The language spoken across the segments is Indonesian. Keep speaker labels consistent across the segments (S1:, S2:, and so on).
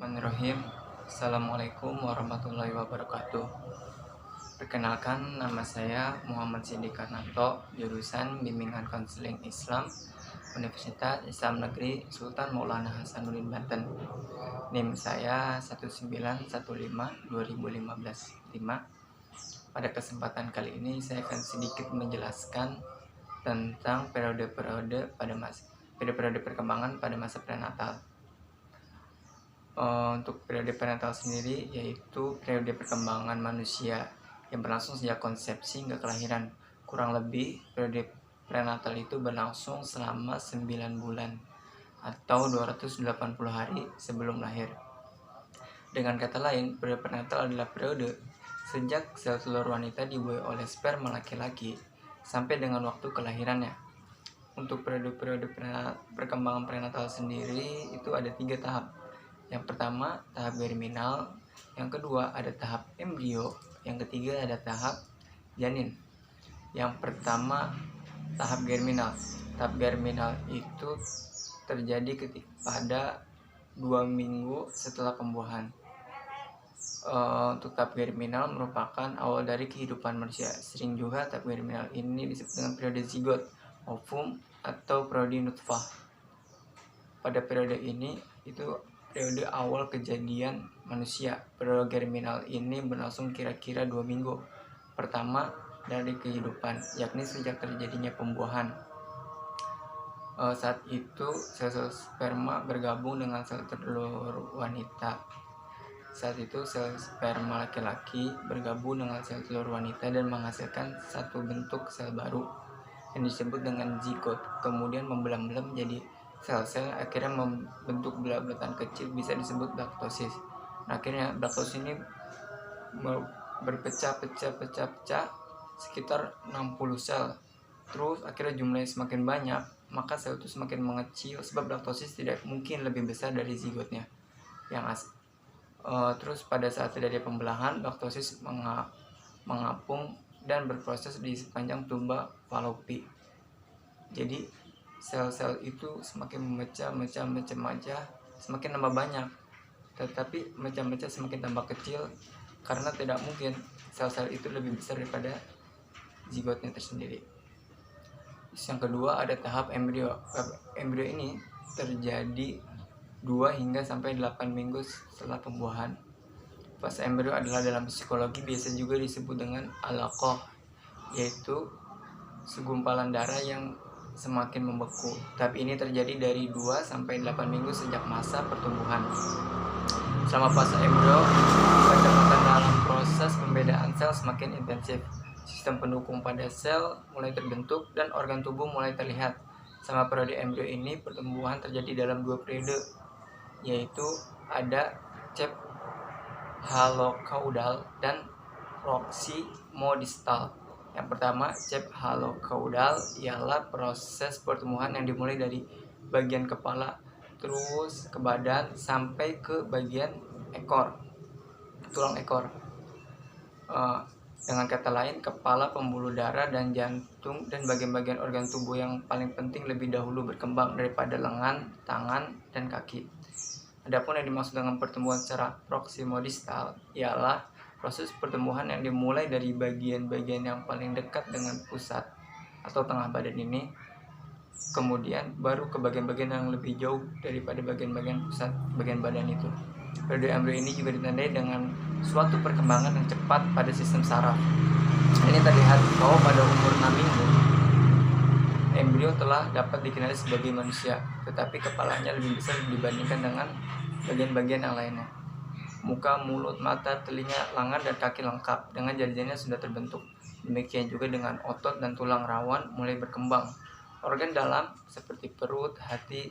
S1: Bismillahirrahmanirrahim. Assalamualaikum warahmatullahi wabarakatuh. Perkenalkan, nama saya Muhammad Siddiq Karnanto, jurusan Bimbingan Konseling Islam, Universitas Islam Negeri Sultan Maulana Hasanuddin Banten. NIM saya 191525155. Pada kesempatan kali ini saya akan sedikit menjelaskan tentang periode-periode perkembangan pada masa prenatal. Untuk periode prenatal sendiri yaitu periode perkembangan manusia yang berlangsung sejak konsepsi hingga kelahiran. Kurang lebih periode prenatal itu berlangsung selama 9 bulan atau 280 hari sebelum lahir. Dengan kata lain, periode prenatal adalah periode sejak sel telur wanita dibuai oleh sperma laki-laki sampai dengan waktu kelahirannya. Untuk periode perkembangan prenatal sendiri itu ada 3 tahap. Yang pertama tahap germinal, yang kedua ada tahap embrio, yang ketiga ada tahap janin. Yang pertama tahap germinal. Tahap germinal itu terjadi pada 2 minggu setelah pembuahan. Untuk tahap germinal merupakan awal dari kehidupan manusia. Sering juga tahap germinal ini disebut dengan periode zigot, ovum, atau periode nutfah. Pada periode ini itu periode awal kejadian manusia. Periode germinal ini berlangsung kira-kira 2 minggu pertama dari kehidupan, yakni sejak terjadinya pembuahan. Saat itu sel-sel sperma bergabung dengan sel telur wanita. Saat itu sel sperma laki-laki bergabung dengan sel telur wanita dan menghasilkan satu bentuk sel baru yang disebut dengan zigot. Kemudian membelah-belah menjadi sel-sel, akhirnya membentuk belah-belahan kecil, bisa disebut blastosis. Akhirnya blastosis ini berpecah sekitar 60 sel. Terus akhirnya jumlahnya semakin banyak, maka sel itu semakin mengecil sebab blastosis tidak mungkin lebih besar dari zigotnya yang terus pada saat terjadi pembelahan, blastosis mengapung dan berproses di sepanjang tuba Fallopi. Jadi sel-sel itu semakin memecah, semakin tambah banyak, tetapi mecah-mecah semakin tambah kecil karena tidak mungkin sel-sel itu lebih besar daripada zigotnya tersendiri. Yang kedua ada tahap embrio. Embrio ini terjadi 2 hingga sampai 8 minggu setelah pembuahan. Fase embrio adalah dalam psikologi biasa juga disebut dengan alaqah, yaitu segumpalan darah yang semakin membeku. Tahap ini terjadi dari 2 sampai 8 minggu sejak masa pertumbuhan. Selama fase embrio, kecepatan dalam proses pembedaan sel semakin intensif. Sistem pendukung pada sel mulai terbentuk dan organ tubuh mulai terlihat. Selama periode embrio ini, pertumbuhan terjadi dalam 2 periode, yaitu ada cephalocaudal dan proximodistal. Yang pertama, cephalocaudal ialah proses pertumbuhan yang dimulai dari bagian kepala terus ke badan sampai ke bagian ekor, tulang ekor. Dengan kata lain, kepala, pembuluh darah, dan jantung dan bagian-bagian organ tubuh yang paling penting lebih dahulu berkembang daripada lengan, tangan, dan kaki. Adapun yang dimaksud dengan pertumbuhan secara proximodistal ialah proses pertumbuhan yang dimulai dari bagian-bagian yang paling dekat dengan pusat atau tengah badan ini, kemudian baru ke bagian-bagian yang lebih jauh daripada bagian-bagian pusat bagian badan itu. Periode embrio ini juga ditandai dengan suatu perkembangan yang cepat pada sistem saraf. Ini terlihat bahwa pada umur 6 minggu embrio telah dapat dikenali sebagai manusia, tetapi kepalanya lebih besar dibandingkan dengan bagian-bagian yang lainnya. Muka, mulut, mata, telinga, lengan, dan kaki lengkap dengan jari-jarinya sudah terbentuk. Demikian juga dengan otot dan tulang rawan mulai berkembang. Organ dalam seperti perut, hati,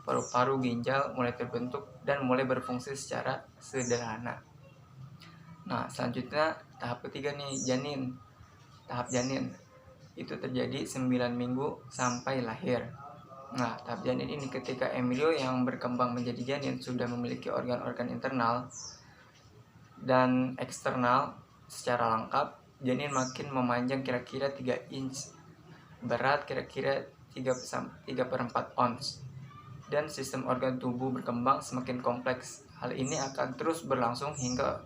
S1: paru-paru, ginjal mulai terbentuk dan mulai berfungsi secara sederhana. Nah, selanjutnya tahap ketiga nih, janin. Tahap janin itu terjadi 9 minggu sampai lahir. Nah, tahap janin ini ketika embrio yang berkembang menjadi janin sudah memiliki organ-organ internal dan eksternal secara lengkap, janin makin memanjang kira-kira 3 inch, berat kira-kira 3/4 ons, dan sistem organ tubuh berkembang semakin kompleks. Hal ini akan terus berlangsung hingga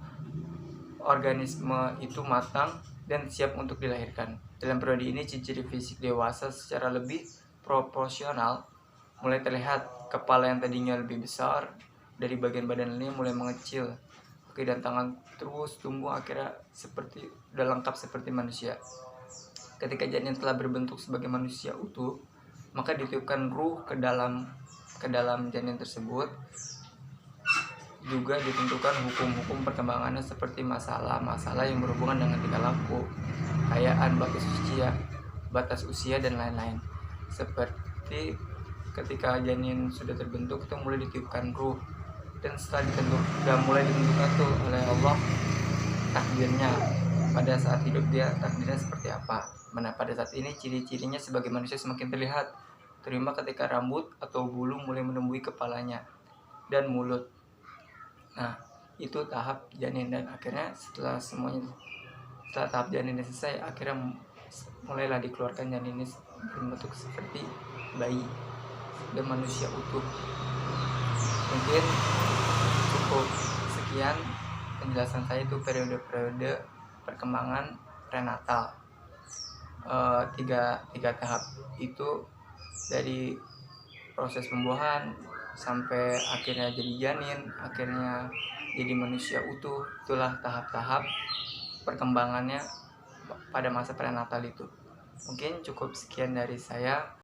S1: organisme itu matang dan siap untuk dilahirkan. Dalam periode ini, ciri-ciri fisik dewasa secara lebih proporsional mulai terlihat. Kepala yang tadinya lebih besar dari bagian badan ini mulai mengecil. Kaki dan tangan terus tumbuh, akhirnya seperti udah lengkap seperti manusia. Ketika janin telah berbentuk sebagai manusia utuh, maka ditiupkan ruh ke dalam janin tersebut. Juga ditentukan hukum-hukum perkembangannya seperti masalah-masalah yang berhubungan dengan tingkah laku, kekayaan, batas usia dan lain-lain. Seperti ketika janin sudah terbentuk, itu mulai ditiupkan ruh, dan setelah mulai ditentukan tuh oleh Allah takdirnya pada saat hidup, dia takdirnya seperti apa. Mana pada saat ini ciri-cirinya sebagai manusia semakin terlihat, terima ketika rambut atau bulu mulai menemui kepalanya dan mulut. Nah, itu tahap janin, dan akhirnya setelah tahap janin selesai, akhirnya mulailah dikeluarkan janin ini berbentuk seperti bayi dan manusia utuh. Mungkin cukup sekian penjelasan saya, itu periode-periode perkembangan prenatal. Tiga tahap itu, dari proses pembuahan sampai akhirnya jadi janin, akhirnya jadi manusia utuh. Itulah tahap-tahap perkembangannya pada masa prenatal itu. Mungkin cukup sekian dari saya.